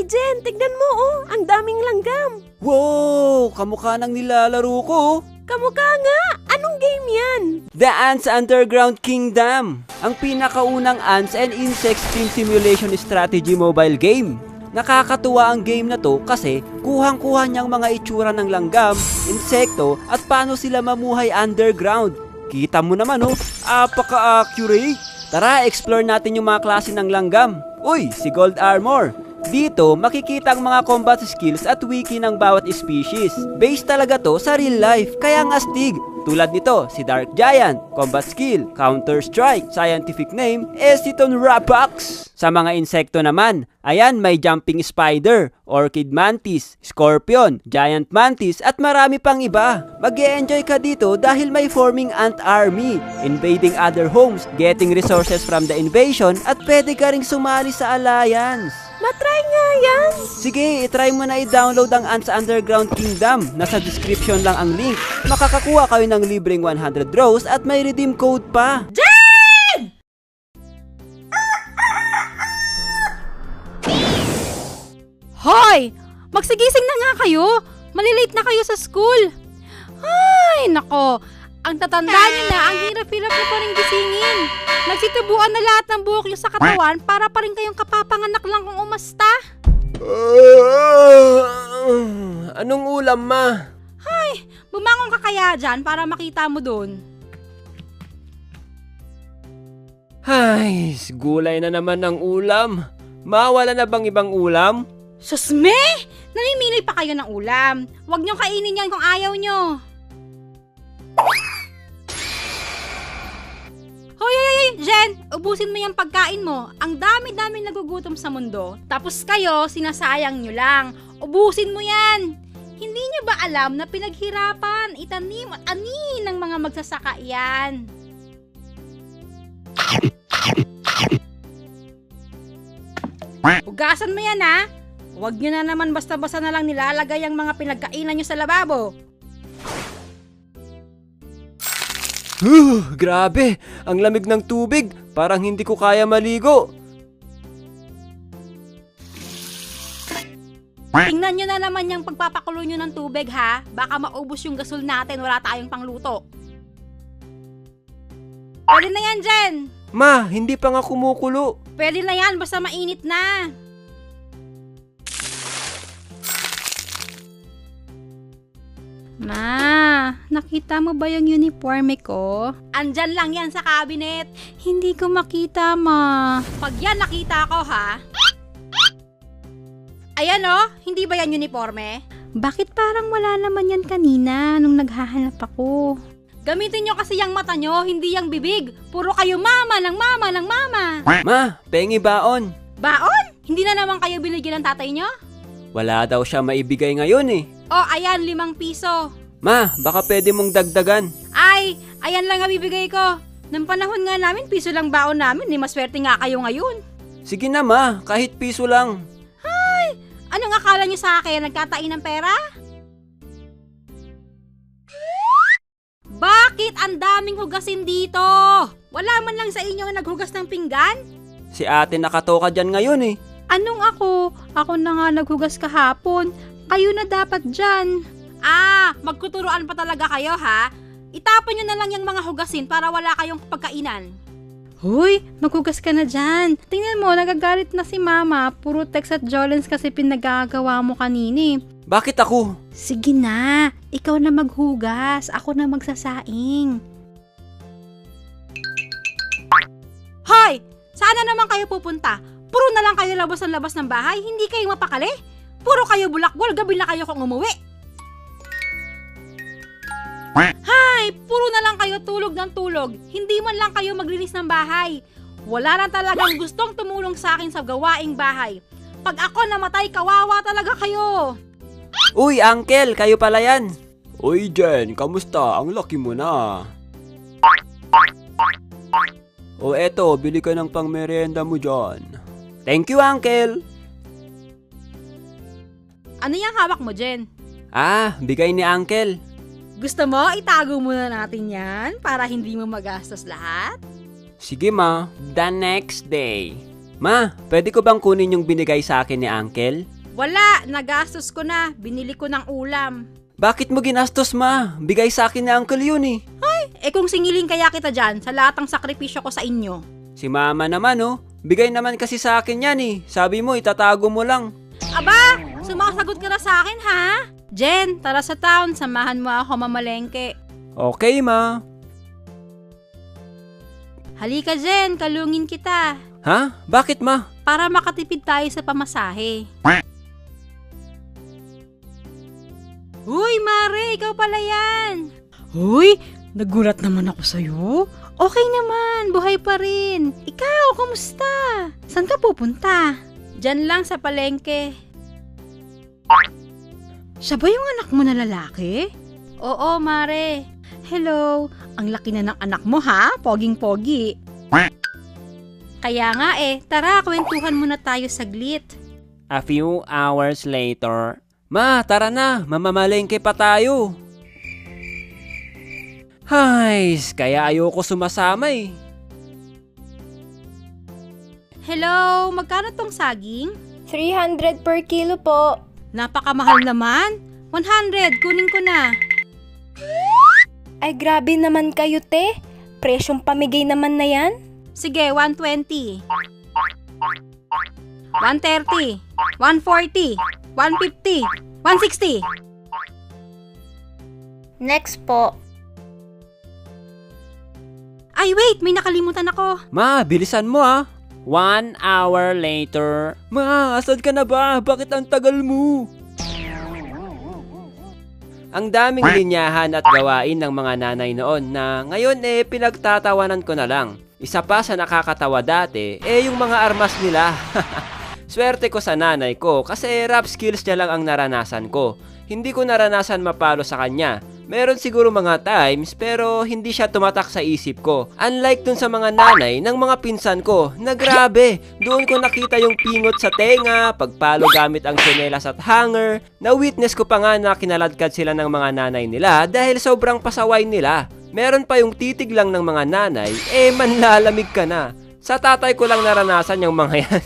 Hoy, Jen, tignan mo ang daming langgam. Wow! Kamukha ng nilalaro ko. Kamukha nga! Anong game yan? The Ants Underground Kingdom, ang pinakaunang ants and insects team simulation strategy mobile game. Nakakatuwa ang game na to kasi kuhang-kuha niyang mga itsura ng langgam, insekto at paano sila mamuhay underground. Kita mo naman apaka-accurate. Tara, explore natin yung mga klase ng langgam. Uy, si Gold Armor. Dito, makikita ang mga combat skills at wiki ng bawat species. Based talaga to sa real life, kaya nga astig. Tulad nito, si Dark Giant, combat skill, Counter Strike, scientific name, Essiton Rapax. Sa mga insekto naman, ayan may Jumping Spider, Orchid Mantis, Scorpion, Giant Mantis at marami pang iba. Mag-e-enjoy ka dito dahil may forming ant army, invading other homes, getting resources from the invasion at pwede ka ring sumali sa alliance. Matry nga yan. Sige, itry mo na i-download ang Ants Underground Kingdom. Nasa description lang ang link. Makakakuha kayo ng libreng 100 rows at may redeem code pa. Jen! Hoy! Magsigising na nga kayo! Malilate na kayo sa school! Ay, nako! Ang tatanda nyo na, ang hirap-hirap na pa rin gisingin. Nagsitubuan na lahat ng buhok nyo sa katawan para pa rin kayong kapapanganak lang kung umasta. Anong ulam, ma? Ay, bumangon ka kaya dyan para makita mo dun. Ay, gulay na naman ng ulam. Mawala na bang ibang ulam? Susme! Namimili pa kayo ng ulam. Huwag nyo kainin yan kung ayaw nyo. Hoy, Jen, ubusin mo yung pagkain mo. Ang dami-dami nagugutom sa mundo. Tapos kayo, sinasayang nyo lang. Ubusin mo yan. Hindi nyo ba alam na pinaghirapan, itanim at ani ng mga magsasaka yan? Hugasan mo yan ha. Huwag nyo na naman basta-basta na lang nilalagay ang mga pinagkainan nyo sa lababo. Grabe! Ang lamig ng tubig. Parang hindi ko kaya maligo. Tingnan nyo na naman yung pagpapakulo nyo ng tubig ha. Baka maubos yung gasol natin, wala tayong pangluto. Pwede na yan, Jen. Ma, hindi pa nga kumukulo. Pwede na yan, basta mainit na. Ma, nakita mo ba yung uniforme ko? Andyan lang yan sa cabinet. Hindi ko makita, ma. Pag yan nakita ko, ha? Ayan hindi ba yan uniforme? Bakit parang wala naman yan kanina nung naghahanap ako? Gamitin nyo kasi yung mata nyo, hindi yung bibig. Puro kayo mama ng mama ng mama. Ma, pengi baon. Baon? Hindi na naman kayo binigyan ng tatay nyo? Wala daw siya maibigay ngayon eh. Oh, ayan, 5 piso. Ma, baka pwede mong dagdagan. Ay, ayan lang ang bibigay ko. Nang panahon nga namin, piso lang baon namin. Maswerte nga kayo ngayon. Sige na ma, kahit piso lang. Ay, anong akala nyo sa akin? Nagkatain ng pera? Bakit ang daming hugasin dito? Wala man lang sa inyo naghugas ng pinggan? Si ate nakatoka dyan ngayon eh. Anong ako? Ako na nga naghugas kahapon. Kayo na dapat dyan. Ah, magkuturuan pa talaga kayo ha? Itapon nyo na lang yung mga hugasin para wala kayong pagkainan. Hoy, maghugas ka na dyan. Tingnan mo, nagagalit na si mama. Puro text at Jolens kasi pinagagawa mo kanini. Bakit ako? Sige na, ikaw na maghugas. Ako na magsasaing. Hoy, saan na naman kayo pupunta? Puro na lang kayo labas ng bahay, hindi kayo mapakali. Puro kayo bulakwal, gabi na kayo kung umuwi. Hay, puro na lang kayo tulog ng tulog. Hindi man lang kayo maglinis ng bahay. Wala na talagang gustong tumulong sa akin sa gawaing bahay. Pag ako namatay, kawawa talaga kayo. Uy, uncle, kayo pala yan. Uy, Jen, kamusta? Ang laki mo na. O eto, bili ka ng pangmerienda mo dyan. Thank you, uncle. Ano yung hawak mo, Jen? Ah, bigay ni uncle. Gusto mo, itago muna natin yan para hindi mo magastos lahat? Sige ma, the next day. Ma, pwede ko bang kunin yung binigay sa akin ni Uncle? Wala, nagastos ko na. Binili ko ng ulam. Bakit mo ginastos, Ma? Bigay sa akin ni Uncle yun eh. Kung singiling kaya kita dyan sa lahat ng sakripisyo ko sa inyo. Si Mama naman oh, bigay naman kasi sa akin yan eh. Sabi mo, itatago mo lang. Aba, sumasagot ka na sa akin ha? Jen, tara sa town, samahan mo ako mamalengke. Okay, Ma. Halika Jen, kalungin kita. Ha? Bakit, Ma? Para makatipid tayo sa pamasahe. Uy, Mare, ikaw pala yan. Uy, nagulat naman ako sa'yo. Okay naman, buhay pa rin. Ikaw, kamusta? Saan ka pupunta? Diyan lang sa palengke. Siya ba yung anak mo na lalaki? Oo, Mare. Hello, ang laki na ng anak mo ha, poging-pogi. Kaya nga tara, kwentuhan muna tayo saglit. A few hours later. Ma, tara na, mamamalengke pa tayo. Hays, kaya ayoko sumasama eh. Hello, magkano tong saging? 300 per kilo po. Napakamahal naman. 100, kunin ko na. Ay grabe naman kayo te. Presyong pamigay naman na yan. Sige, 120. 130. 140. 150. 160. Next po. Ay, wait, may nakalimutan ako. Ma, bilisan mo ah. 1 hour later. Ma, asan ka na ba? Bakit ang tagal mo? Ang daming linyahan at gawain ng mga nanay noon na ngayon pinagtatawanan ko na lang. Isa pa sa nakakatawa dati, yung mga armas nila. Swerte ko sa nanay ko kasi rap skills niya lang ang naranasan ko. Hindi ko naranasan mapalo sa kanya. Meron siguro mga times pero hindi siya tumatak sa isip ko. Unlike dun sa mga nanay ng mga pinsan ko na grabe, doon ko nakita yung pingot sa tenga, pagpalo gamit ang tsinelas at hanger. Na-witness ko pa nga na kinaladkad sila ng mga nanay nila dahil sobrang pasaway nila. Meron pa yung titig lang ng mga nanay, manlalamig ka na. Sa tatay ko lang naranasan yung mga yan.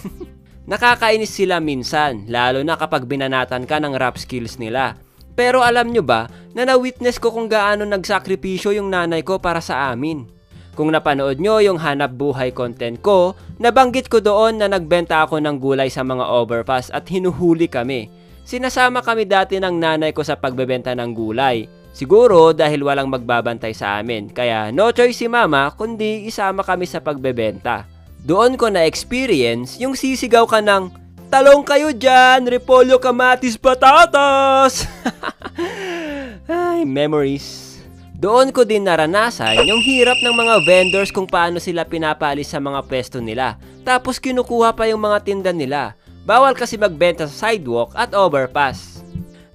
Nakakainis sila minsan, lalo na kapag binanatan ka ng rap skills nila. Pero alam nyo ba, na na-witness ko kung gaano nagsakripisyo yung nanay ko para sa amin. Kung napanood nyo yung hanap buhay content ko, nabanggit ko doon na nagbenta ako ng gulay sa mga overpass at hinuhuli kami. Sinasama kami dati ng nanay ko sa pagbebenta ng gulay. Siguro dahil walang magbabantay sa amin, kaya no choice si mama kundi isama kami sa pagbebenta. Doon ko na-experience yung sisigaw ka ng, "Talong kayo dyan, repolyo, kamatis, patatas!" Ay, memories. Doon ko din naranasan yung hirap ng mga vendors kung paano sila pinapalis sa mga pwesto nila. Tapos kinukuha pa yung mga tinda nila. Bawal kasi magbenta sa sidewalk at overpass.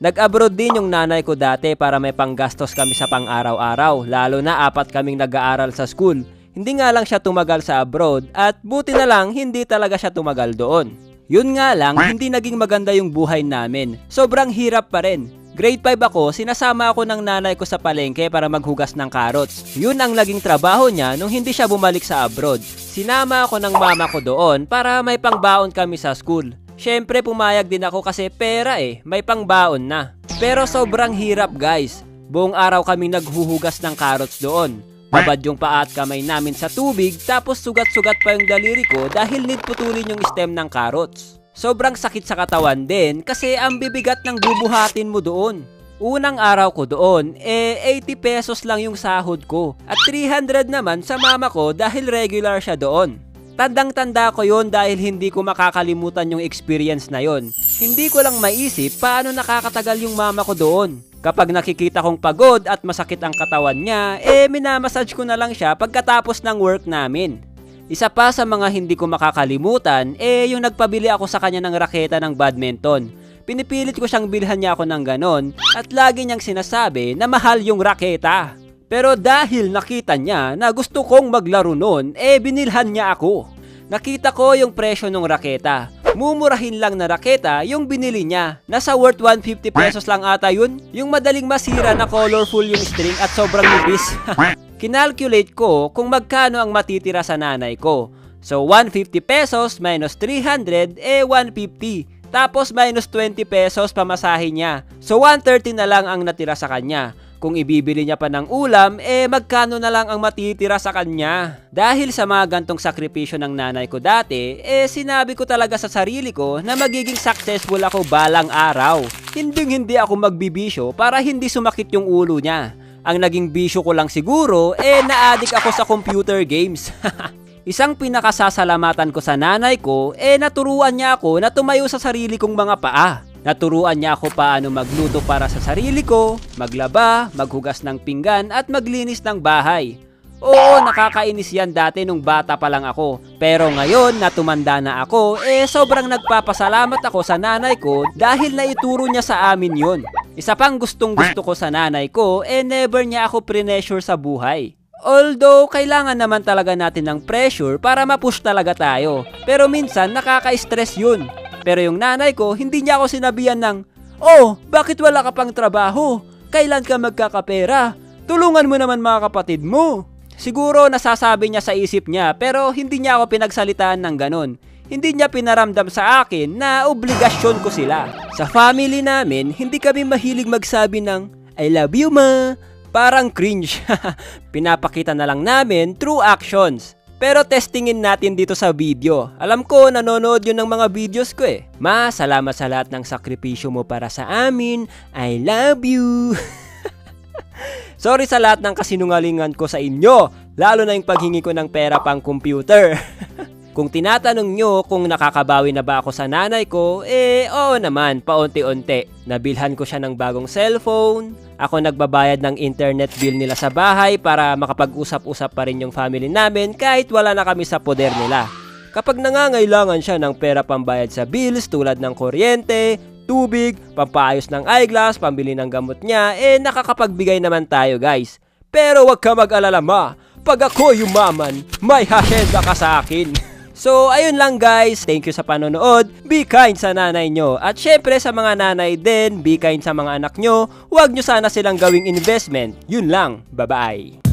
Nag-abroad din yung nanay ko dati para may panggastos kami sa pang-araw-araw, lalo na 4 kaming nag-aaral sa school. Hindi nga lang siya tumagal sa abroad at buti na lang hindi talaga siya tumagal doon. Yun nga lang, hindi naging maganda yung buhay namin. Sobrang hirap pa rin. Grade 5 ako, sinasama ako ng nanay ko sa palengke para maghugas ng carrots. Yun ang naging trabaho niya nung hindi siya bumalik sa abroad. Sinama ako ng mama ko doon para may pangbaon kami sa school. Syempre pumayag din ako kasi pera may pangbaon na. Pero sobrang hirap guys. Buong araw kaming naghuhugas ng carrots doon. Babad yung paa at kamay namin sa tubig tapos sugat-sugat pa yung daliri ko dahil need putulin yung stem ng carrots. Sobrang sakit sa katawan din kasi ang bibigat ng bubuhatin mo doon. Unang araw ko doon, 80 pesos lang yung sahod ko at 300 naman sa mama ko dahil regular siya doon. Tandang-tanda ko yon dahil hindi ko makakalimutan yung experience na yon. Hindi ko lang maisip paano nakakatagal yung mama ko doon. Kapag nakikita kong pagod at masakit ang katawan niya, minamassage ko na lang siya pagkatapos ng work namin. Isa pa sa mga hindi ko makakalimutan, yung nagpabili ako sa kanya ng raketa ng badminton. Pinipilit ko siyang bilhan niya ako ng ganon at lagi niyang sinasabi na mahal yung raketa. Pero dahil nakita niya na gusto kong maglaro nun, binilhan niya ako. Nakita ko yung presyo ng raketa. Mumurahin lang na raketa yung binili niya. Nasa worth 150 pesos lang ata yun. Yung madaling masira na colorful yung string at sobrang nipis. Kinalculate ko kung magkano ang matitira sa nanay ko. So 150 pesos minus 300, 150. Tapos minus 20 pesos pamasahe niya. So 130 na lang ang natira sa kanya. Kung ibibili niya pa ng ulam, magkano na lang ang matitira sa kanya? Dahil sa mga gantong sakripisyo ng nanay ko dati, sinabi ko talaga sa sarili ko na magiging successful ako balang araw. Hindi ako magbibisyo para hindi sumakit yung ulo niya. Ang naging bisyo ko lang siguro, na-addict ako sa computer games. Isang pinakasasalamatan ko sa nanay ko, naturuan niya ako na tumayo sa sarili kong mga paa. Naturuan niya ako paano magluto para sa sarili ko, maglaba, maghugas ng pinggan at maglinis ng bahay. Oo, nakakainis yan dati nung bata pa lang ako. Pero ngayon na tumanda na ako, sobrang nagpapasalamat ako sa nanay ko dahil naituro niya sa amin yun. Isa pang gustong gusto ko sa nanay ko, never niya ako pressure sa buhay. Although, kailangan naman talaga natin ng pressure para ma-push talaga tayo. Pero minsan, nakaka-stress yun. Pero yung nanay ko, hindi niya ako sinabihan ng, "Oh, bakit wala ka pang trabaho? Kailan ka magkakapera? Tulungan mo naman mga kapatid mo." Siguro nasasabi niya sa isip niya, pero hindi niya ako pinagsalitaan ng ganon. Hindi niya pinaramdam sa akin na obligasyon ko sila. Sa family namin, hindi kami mahilig magsabi ng, "I love you, ma." Parang cringe. Pinapakita na lang namin through actions. Pero testingin natin dito sa video. Alam ko, nanonood yun ng mga videos ko Ma, salamat sa lahat ng sakripisyo mo para sa amin. I love you. Sorry sa lahat ng kasinungalingan ko sa inyo. Lalo na yung paghingi ko ng pera pang computer. Kung tinatanong nyo kung nakakabawi na ba ako sa nanay ko, oo naman, paunti-unti. Nabilhan ko siya ng bagong cellphone. Ako nagbabayad ng internet bill nila sa bahay para makapag-usap-usap pa rin yung family namin kahit wala na kami sa poder nila. Kapag nangangailangan siya ng pera pambayad sa bills tulad ng kuryente, tubig, pampaayos ng eyeglass, pambili ng gamot niya, nakakapagbigay naman tayo guys. Pero wag ka mag-alala ma, pag ako yumaman, may hasyenda ka sa akin. So, ayun lang guys. Thank you sa panonood. Be kind sa nanay nyo. At syempre sa mga nanay din, be kind sa mga anak nyo. Huwag nyo sana silang gawing investment. Yun lang. Bye-bye.